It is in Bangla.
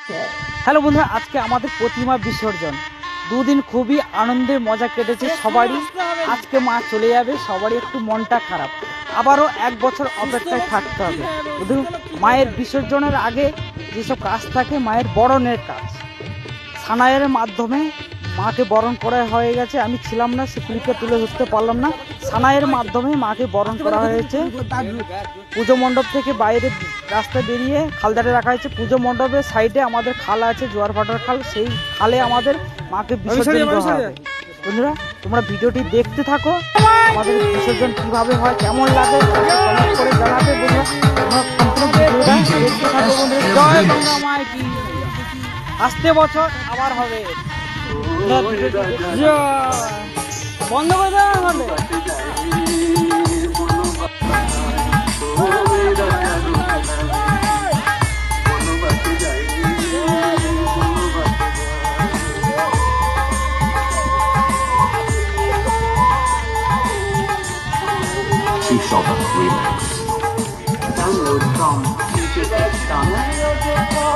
হ্যালো বন্ধুরা, আজকে আমাদের প্রতিমা বিসর্জন। দুদিন খুবই আনন্দের মজা কেটেছে সবারই। আজকে মা চলে যাবে, সবারই একটু মনটা খারাপ। আবারও 1 বছর অপেক্ষায় থাকতে হবে। শুধু মায়ের বিসর্জনের আগে যেসব কাজ থাকে, মায়ের বরণের কাজ, সানাইয়ের মাধ্যমে মাকে বরণ করা হয়ে গেছে। আমি ছিলাম না, সে ক্লিপটা তুলে ধরতে পারলাম না। সানাইয়ের মাধ্যমে মাকে বরণ করা হয়েছে। পুজো মণ্ডপ থেকে বাইরে রাস্তায় বেরিয়ে খালদারে রাখা হয়েছে। পুজো মণ্ডপের সাইডে আমাদের খাল আছে, জোয়ার ভাটার খাল। সেই খালে আমাদের মাকে বিসর্জন দেওয়া হবে। বন্ধুরা, তোমরা ভিডিওটি দেখতে থাকো। আমাদের বিসর্জন কিভাবে হয়, কেমন লাগে কমেন্ট করে জানাবে। বন্ধুরা, তোমরা সম্পূর্ণ ভিডিওটা দেখতে থাকো। বন্ধুরা, জয় গঙ্গা মায় কি। আসতে বছর আবার হবে। বন্ধ করে দেওয়া আমাদের। Remix. Download from DJ X Donna.